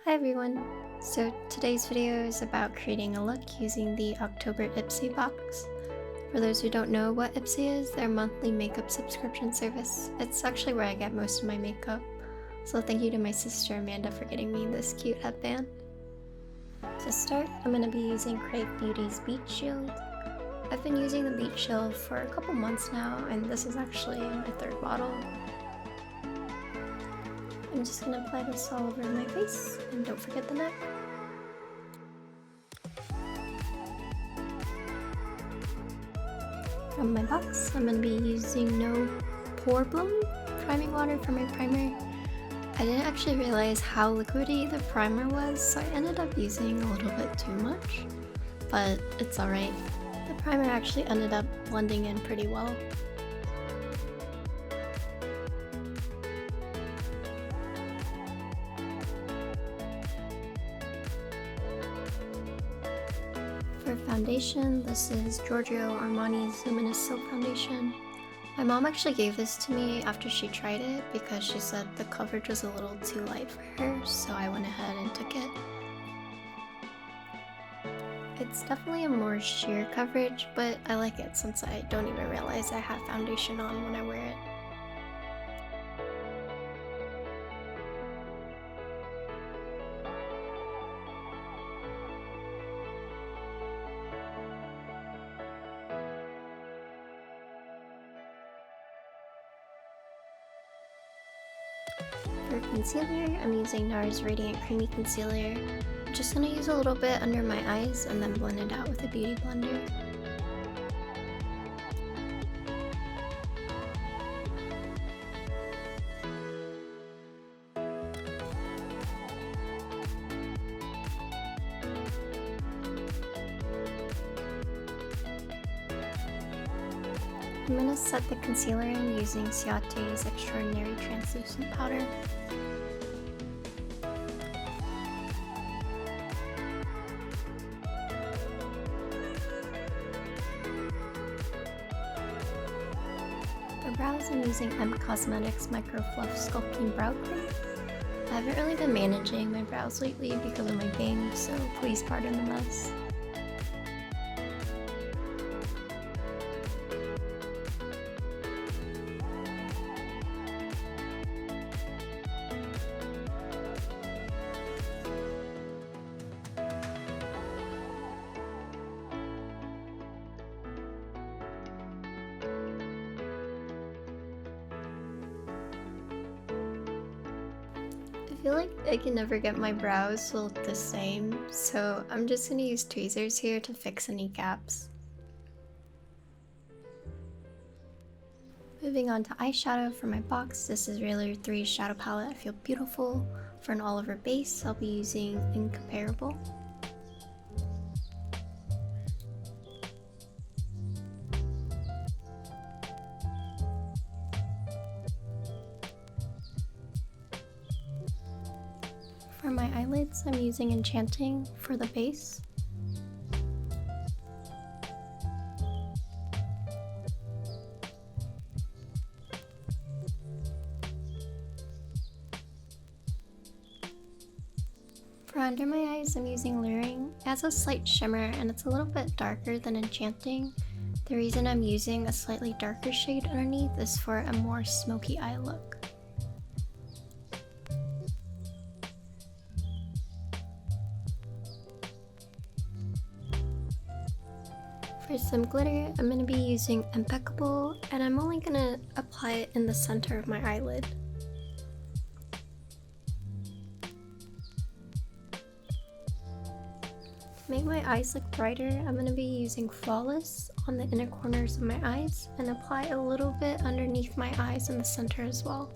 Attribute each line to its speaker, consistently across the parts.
Speaker 1: Hi everyone! So today's video is about creating a look using the October Ipsy box. For those who don't know what Ipsy is, they're a monthly makeup subscription service. It's actually where I get most of my makeup. So thank you to my sister Amanda for getting me this cute headband. To start, I'm going to be using Crave Beauty's Beach Shield. I've been using the Beach Shield for a couple months now, and this is actually my third bottle. I'm just going to apply this all over my face, and don't forget the neck. From my box, I'm going to be using No Pore Bloom priming water for my primer. I didn't actually realize how liquidy the primer was, so I ended up using a little bit too much, but it's alright. The primer actually ended up blending in pretty well. For foundation, this is Giorgio Armani's Luminous Silk Foundation. My mom actually gave this to me after she tried it because she said the coverage was a little too light for her, so I went ahead and took it. It's definitely a more sheer coverage, but I like it since I don't even realize I have foundation on when I wear it. For concealer, I'm using NARS Radiant Creamy Concealer. I'm just going to use a little bit under my eyes and then blend it out with a beauty blender. I'm going to set the concealer in using Ciate's Extraordinary Translucent Powder. For brows, I'm using Cosmetics Micro Fluff Sculpting Brow Cream. I haven't really been managing my brows lately because of my bangs, so please pardon the mess. I feel like I can never get my brows to look the same, so I'm just going to use tweezers here to fix any gaps. Moving on to eyeshadow for my box, this is Realtor 3's shadow palette, I Feel Beautiful. For an all over base, I'll be using Incomparable. For my eyelids, I'm using Enchanting for the base. For under my eyes, I'm using Luring. It has a slight shimmer and it's a little bit darker than Enchanting. The reason I'm using a slightly darker shade underneath is for a more smoky eye look. For some glitter, I'm going to be using Impeccable, and I'm only going to apply it in the center of my eyelid. To make my eyes look brighter, I'm going to be using Flawless on the inner corners of my eyes, and apply a little bit underneath my eyes in the center as well.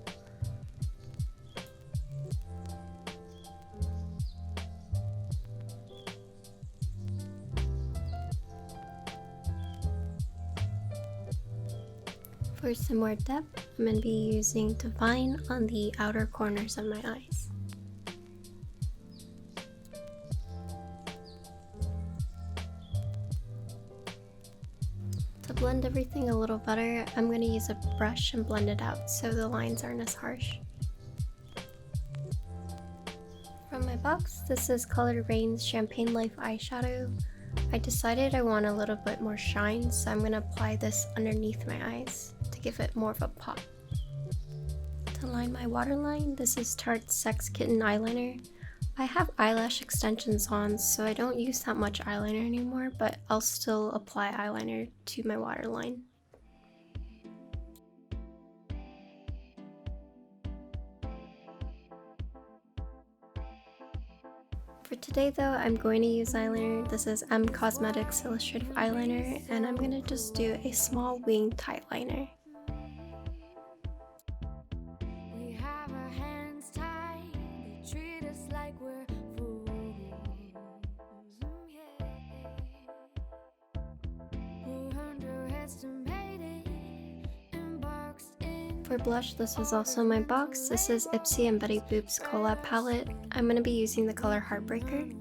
Speaker 1: For some more depth, I'm going to be using Divine on the outer corners of my eyes. To blend everything a little better, I'm going to use a brush and blend it out so the lines aren't as harsh. From my box, this is Color Rain's Champagne Life eyeshadow. I decided I want a little bit more shine, so I'm going to apply this underneath my eyes to give it more of a pop. To line my waterline, this is Tarte's Sex Kitten eyeliner. I have eyelash extensions on, so I don't use that much eyeliner anymore, but I'll still apply eyeliner to my waterline. For today though, I'm going to use eyeliner. This is M Cosmetics Illustrative Eyeliner, and I'm going to just do a small winged tight liner. For blush, this is also my box. This is Ipsy and Betty Boop's collab palette. I'm going to be using the color Heartbreaker.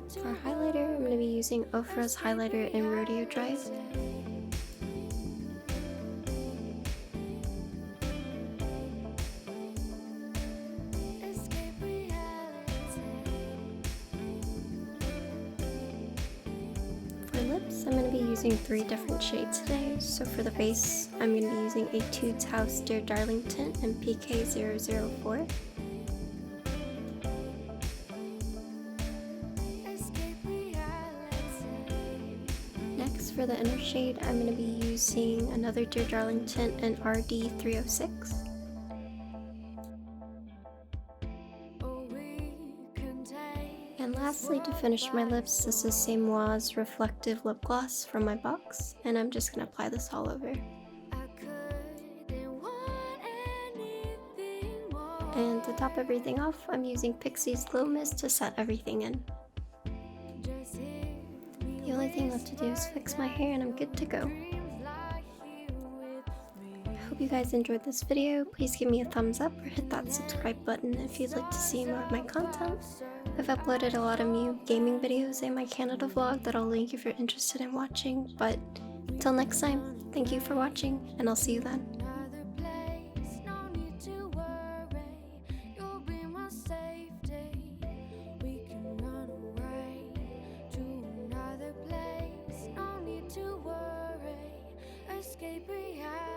Speaker 1: For highlighter, I'm going to be using Ofra's highlighter in Rodeo Drive. For lips, I'm going to be using 3 different shades today. So for the base, I'm going to be using a Toots House Dear Darling tint in PK004. Next, for the inner shade, I'm going to be using another Dear Darling tint in RD306. And lastly, to finish my lips, this is Saint Mois's Reflective Lip Gloss from my box, and I'm just going to apply this all over. And to top everything off, I'm using Pixie's Glow Mist to set everything in. The only thing left to do is fix my hair and I'm good to go. I hope you guys enjoyed this video. Please give me a thumbs up or hit that subscribe button if you'd like to see more of my content. I've uploaded a lot of new gaming videos in my Canada vlog that I'll link if you're interested in watching, but until next time, thank you for watching, and I'll see you then. Escape reality.